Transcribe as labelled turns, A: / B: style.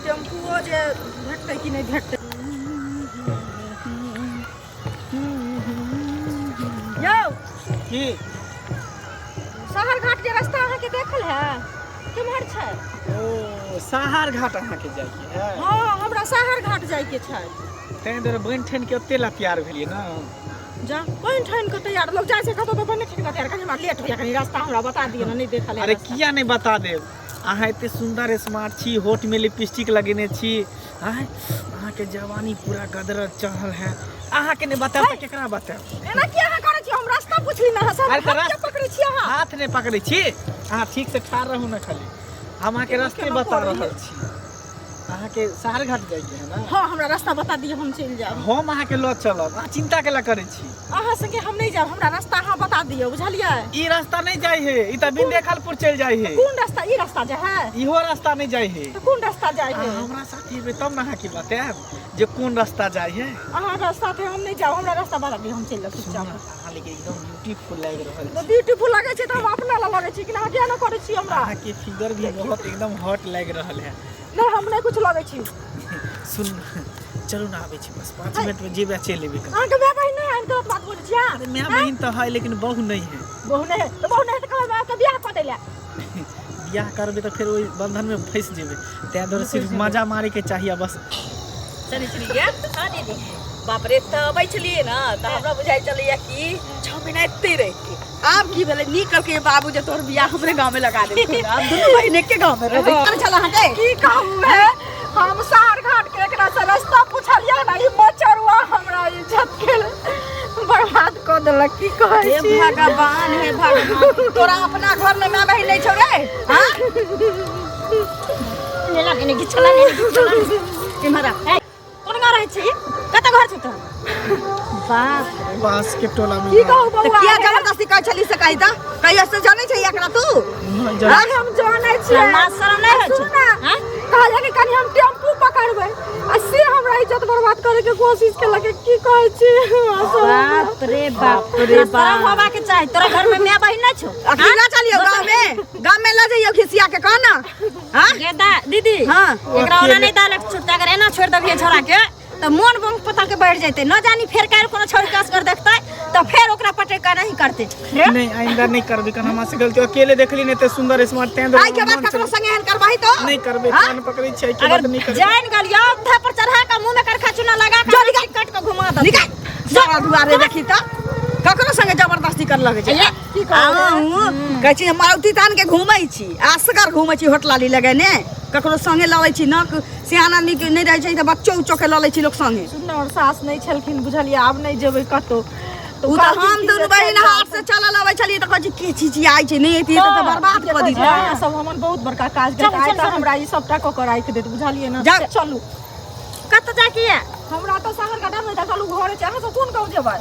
A: टेम्पुओ जे भेटतै कि नहीं भेटतै। यौ
B: की
A: शहर घाट के रास्ता अहाँ के देखल है केम्हर छै?
B: ओ शहर घाट अहाँ के जाय के है?
A: हाँ हमरा शहर घाट जाय के छै।
B: तैं दुआरे बनि ठन के ओते ला तैयार भेलिए ना।
A: जा बनि ठन के तैयार लोग जाय छै कतो तो बनि ठन के तैयार कनी हमरा लेट होया कनी रास्ता हमरा बता दिए ना नहीं देखल है।
B: अरे किया नहीं बता देब, अहाँ एते सुंदर स्मार्ट छी, होठ में लिपस्टिक लगेने छी, अहाँ के जवानी पूरा गदरल चढ़ल है, अहाँ के नहीं बताब त केकरा बताब?
A: एना किया अहाँ करे छी? हम रास्ता पूछली ना सर।
B: अरे
A: हाथ के पकड़े छी अहाँ?
B: हाथ नहीं पकड़े छी, अहाँ ठीक से ठाड़ रहू ना खाली, हम अहाँ के रास्ते बता रहल छी। अहाँ के शहर घाट जाय के है ना?
A: हाँ हमरा रास्ता बता दिए हम चल जाब।
B: हम अहाँ के ल चलब, अहाँ चिंता केला करे छी?
A: अहाँ संगे हम नहीं जाब, हमरा रास्ता अहाँ बता दिए बुझलिए?
B: ई रास्ता नहीं जाय है, ई त बिंदेखालपुर चल जाय है।
A: कौन रास्ता? ई रास्ता जे है
B: इहो रास्ता नहीं जाय है।
A: तो कौन रास्ता जाय है?
B: हमरा साथ एबे तब ना अहाँ के बताब जे कोन रास्ता जाय है।
A: अहाँ रास्ता थे हम नहीं जाब, हमरा रास्ता बता दिए हम चल जाब चुपचाप।
B: अहाँ लेकिन एकदम ब्यूटीफुल लाग रहल
A: तो
B: छै।
A: ब्यूटीफुल लगे छै त हम अपना ला लगे छी कि ना क्या ना करे छी हमरा?
B: अहाँ के फिगर भी बहुत एकदम हॉट लाग रहल है।
A: नहीं हम नहीं कुछ लगे छी।
B: सुन चलू ना आबै छी, बस 5 मिनट में जेबे चल लेबे।
A: अहाँ के माय बहिन नहीं है गलत बात बोल छी?
B: अरे माय बहिन तो है लेकिन बहू नहीं है।
A: बहू नहीं है तो बहू नहीं तो कहबे आपके बियाह कटे ले।
B: बियाह करबे तो फिर ओइ बंधन में फंस जेबे, तै दुआरे सिर्फ मजा मारे के चाहिए बस।
C: चली चलिए। हाँ दीदी बाप रे तब चलिए ना तो हमरा बुझाई चलिए कि 6 महीना इतने रह के अब की भेले निकल के बाबू जे तोर बियाह हमरे गांव में लगा दे। अब दोनों बहिन के गांव में रह चल हटे
A: की कहूं है हम शहर घाट के एकरा से रास्ता पूछलिया ना ई मचरुआ हमरा इज्जत के बर्बाद कर देलक। की कहै
C: हे
A: छी?
C: भगवान हे भगवान तोरा अपना घर में मां बहिन नहीं छौ रे? हां ले ला ने गिछला के मारा ए कोन गांव रहे छी? कत घर छ तोर? बाप
B: बास के टोला में
A: की कहूं बउआ?
C: किया जबरदस्ती कह छली से कहि त कहियो से जाने छै एकरा तू?
A: अरे हम जानै छी
C: मां शरम नहीं हो छ? हां
A: कहले कि कनी हम टेम्पू पकड़बै आ से हमरा इज्जत बर्बाद करे के कोशिश केलक। की कहै छी?
C: बाप रे बाप होबा के चाही। तोरा घर में माय बहिन नहीं छौ?
D: अकेला चलियो गांव में ला जाइयो खिसिया के कहना। हां
C: ये दा दीदी
D: हाँ।
C: एकरा ओना नहीं दालक छुट्टा अगर एना छोड़ दबिए छोरा के तो मन बम पता के बैठ जाते न जानी फेर काल कोनो छोड़ कास कर देखते तो फिर ओकरा पटे का नहीं करते।
B: नहीं आइंदा नहीं करबे, कन हमरा से गलती अकेले देखली नहीं ते सुंदर स्मार्ट तै
D: आई के बाद ककरो संगे हन करबाही तो
B: नहीं करबे, कान पकड़े छै के
C: अगर
B: बात नहीं करबे।
C: जान गलिया उठा पर चढ़ा के मुंह में करखा चूना लगा के निकाल कट के घुमा दे
D: निकाल सारा दुआरे देखी त ककरो संगे जबरदस्ती कर लगे छै।
A: की कहू
D: कहै छी मारुति तान के घुमै छी, आसगर घुमै छी, होटलाली लगेने ककरो संगे ललै छी न सियान आदमी के नहीं रहे छै त बच्चो उच्चो के ललै छी लोग संगे।
A: सुन और सास नहीं छलखिन बुझलिए अब नहीं जेबै कतो
D: उ त हम दुनु बहिन हाथ से चलल आबै छलिए त कहै छी के चीज आई छै नहीं एती त बर्बाद क दी।
A: सब हमन बहुत बड़का काज करता है हमरा ई सबटा क कर राख देत बुझलिए ना। चलू
C: कत जाके
A: हमरा तो शहर का डर में देखलू घर छै। अहाँ सब कोन गांव जेबै?